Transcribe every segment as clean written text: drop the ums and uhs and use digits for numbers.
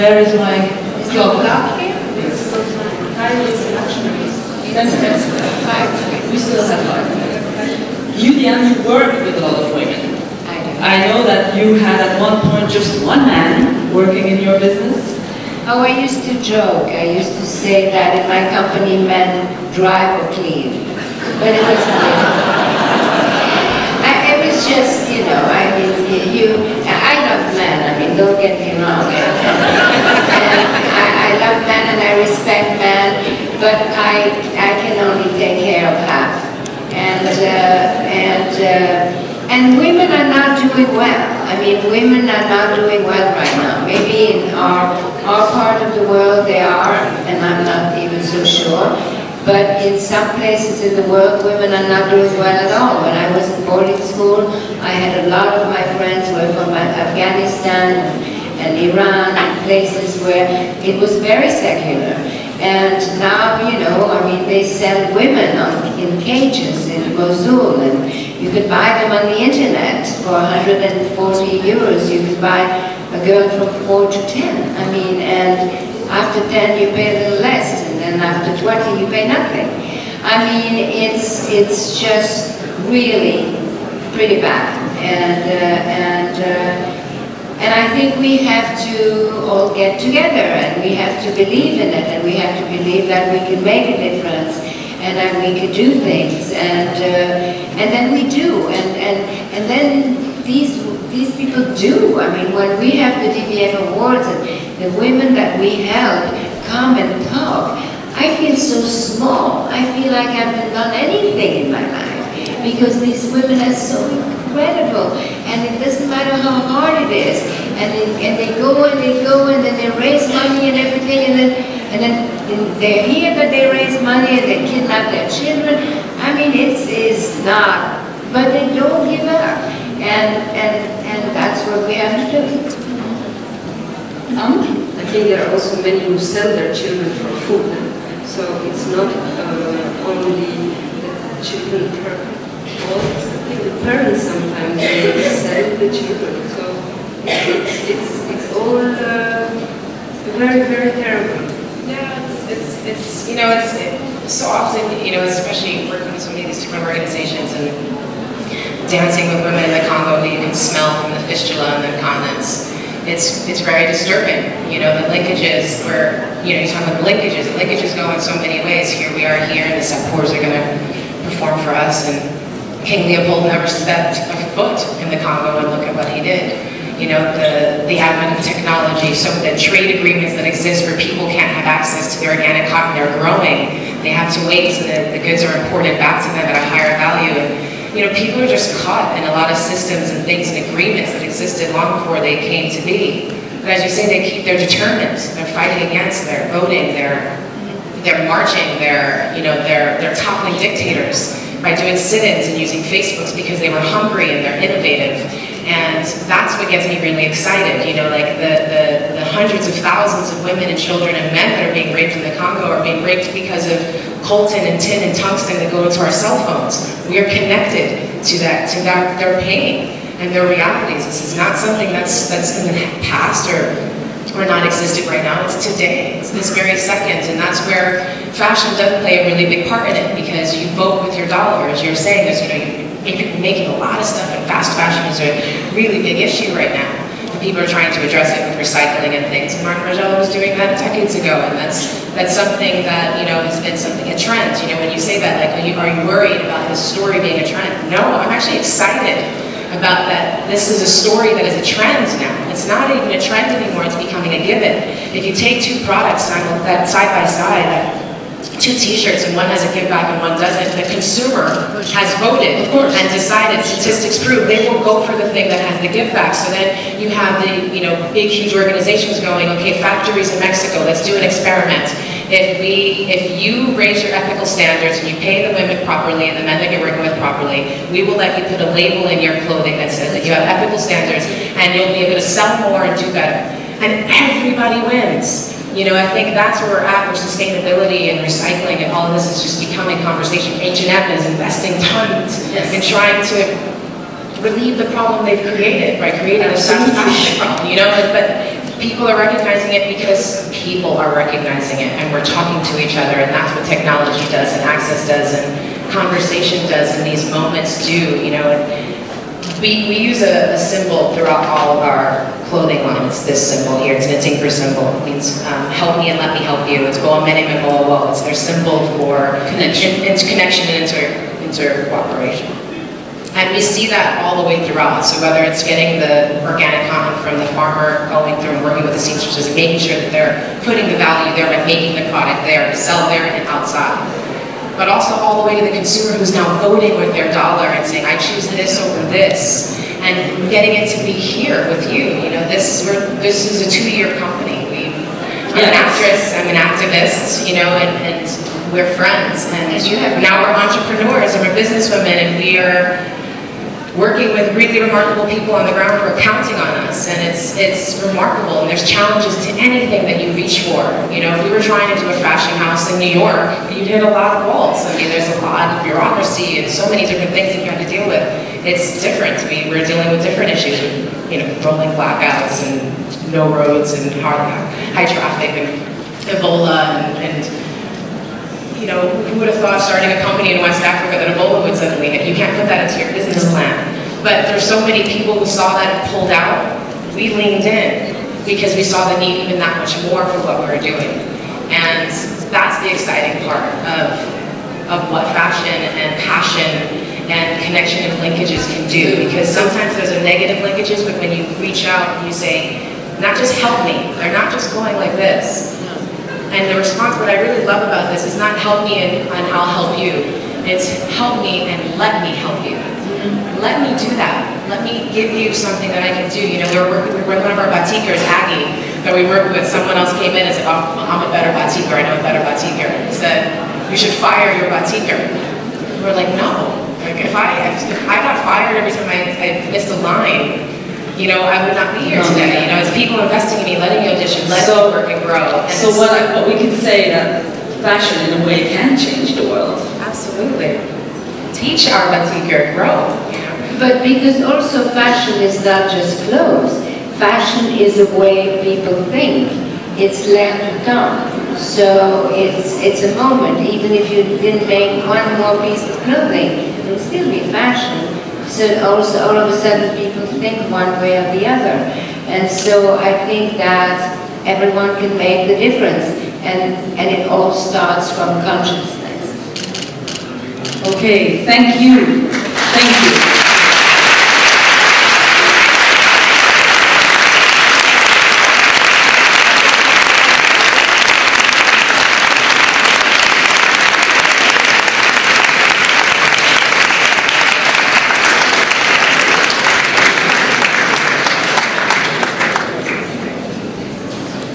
where is my clock? Yes. Time is actually 10 minutes. We still have 5 minutes. You, Diane, you work with a lot of women. I know that you had at one point just one man working in your business. Oh, I used to joke. I used to say that in my company men drive or clean. But it was just, you know, I mean, I love men, I mean, don't get me wrong. I love men and I respect men, but I can only take care of half. And women are not doing well. I mean, women are not doing well right now. Maybe in our part of the world they are, and I'm not even so sure. But in some places in the world, women are not doing well at all. When I was in boarding school, I had a lot of my friends were from Afghanistan and Iran, and places where it was very secular. And now, you know, I mean, they sell women in cages in Mosul, and you could buy them on the internet for 140 euros. You could buy a girl from 4 to 10. I mean, and after 10 you pay a little less, and then after 20 you pay nothing. I mean, it's just really pretty bad. And I think we have to all get together, and we have to believe in it, and we have to believe that we can make a difference, and that we can do things, and then we do, and then these people do. I mean, when we have the DBF Awards and the women that we help come and talk, I feel so small. I feel like I haven't done anything in my life, because these women are so incredible, and it doesn't matter how hard it is, and they go and then they raise money and everything, and then they're here but they raise money and they kidnap their children. I mean, it's not, but they don't give up, and that's what we have to do. I think there are also many who sell their children for food, so it's not only the children the parents sometimes they sell the children, so it's all very, very terrible. Yeah, it's you know, it's so often, you know, especially working with so many of these different organizations and dancing with women in the Congo who you can smell from the fistula and the continents. It's very disturbing, you know, the linkages where, you know, you talk about the linkages go in so many ways. Here we are here, and the Sepours are going to perform for us, and King Leopold never stepped a foot in the Congo, and look at what he did. You know, the advent of technology, so the trade agreements that exist where people can't have access to the organic cotton they're growing, they have to wait so that the goods are imported back to them at a higher value. And, you know, people are just caught in a lot of systems and things and agreements that existed long before they came to be. But as you say, they're determined. They're fighting against. They're voting. They're marching. They're toppling dictators by doing sit-ins and using Facebooks because they were hungry and they're innovative. And that's what gets me really excited. You know, like the hundreds of thousands of women and children and men that are being raped in the Congo are being raped because of coltan and tin and tungsten that go into our cell phones. We are connected to their pain and their realities. This is not something that's in the past or non-existent right now. It's today. It's this very second, and that's where fashion does play a really big part in it, because you vote with your dollar, as you're saying. As you know, you're making a lot of stuff, and fast fashion is a really big issue right now. And people are trying to address it with recycling and things. And Marc Margiela was doing that decades ago, and that's something that, you know, has been a trend. You know, when you say that, like, are you worried about this story being a trend? No, I'm actually excited about that. This is a story that is a trend now. It's not even a trend anymore, it's becoming a given. If you take two products that side by side, two t-shirts, and one has a give back and one doesn't, the consumer has voted and decided, statistics prove, they will go for the thing that has the give back. So then you have the, you know, big huge organizations going, okay, factories in Mexico, let's do an experiment. If you raise your ethical standards and you pay the women properly and the men that you're working with properly, we will let you put a label in your clothing that says that you have ethical standards, and you'll be able to sell more and do better. And everybody wins. You know, I think that's where we're at, where sustainability and recycling and all of this is just becoming conversation. H&M is investing tons in trying to relieve the problem they've created by creating a fast fashion problem, you know, but people are recognizing it because people are recognizing it, and we're talking to each other, and that's what technology does, and access does, and conversation does, and these moments do, you know. We use a symbol throughout all of our clothing line. It's this symbol here. It's an tinker symbol. It means help me and let me help you. It's go on many and go well. It's their symbol for connection and inter-cooperation. And we see that all the way throughout. So whether it's getting the organic cotton from the farmer, going through and working with the seamstresses, making sure that they're putting the value there by making the product there to sell there and outside. But also all the way to the consumer who's now voting with their dollar and saying, I choose this over this, and getting it to be here with you. You know, this is a 2-year company. I'm an actress, I'm an activist, you know, and we're friends. And now we're entrepreneurs and we're businesswomen, and we are working with really remarkable people on the ground who are counting on us, and it's remarkable, and there's challenges to anything that you reach for. You know, if we were trying to do a fashion house in New York, you'd hit a lot of walls. I mean, there's a lot of bureaucracy and so many different things that you have to deal with. It's different. We're dealing with different issues, you know, rolling blackouts and no roads and high traffic and Ebola and you know, who would have thought starting a company in West Africa that Ebola would suddenly hit? You can't put that into your business plan. But there's so many people who saw that and pulled out. We leaned in because we saw the need even that much more for what we were doing. And that's the exciting part of what fashion and passion and connection and linkages can do. Because sometimes there's a negative linkages, but when you reach out and you say, not just help me, they're not just going like this. And the response, what I really love about this is not help me and I'll help you. It's help me and let me help you. Let me do that. Let me give you something that I can do. You know, we were working with one of our batikers, Aggie, that we worked with. Someone else came in and said, oh, I'm a better batiker, I know a better batiker. He said, you should fire your batiker. We're like, no. Like, if I got fired every time I missed a line, you know, I would not be here today. You know, it's people investing in me, letting me audition, letting me work and grow. And so what we can say that fashion in a way can change the world. Absolutely. Teach our batiker, grow. You know? But because also fashion is not just clothes. Fashion is a way people think. It's l'air du temps. So it's a moment. Even if you didn't make one more piece of clothing, it will still be fashion. So also all of a sudden people think one way or the other. And so I think that everyone can make the difference, and it all starts from consciousness. Okay, thank you. Thank you.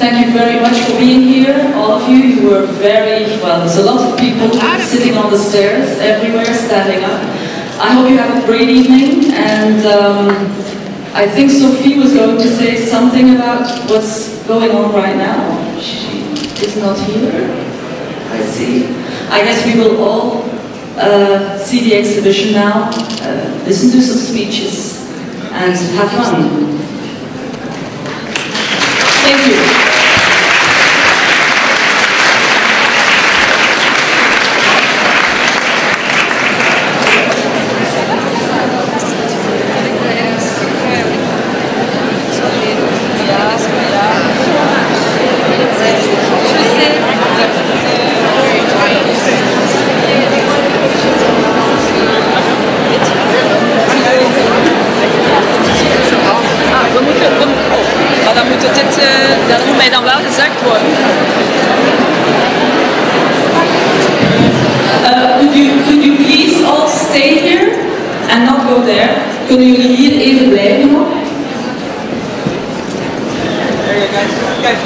Thank you very much for being here, all of you. You were very, well, there's a lot of people sitting on the stairs, everywhere, standing up. I hope you have a great evening, and I think Sophie was going to say something about what's going on right now. She is not here, I see. I guess we will all see the exhibition now, listen to some speeches, and have fun. Thank you. Could you please all stay here and not go there? Kunnen jullie hier even blijven nog? Kijk,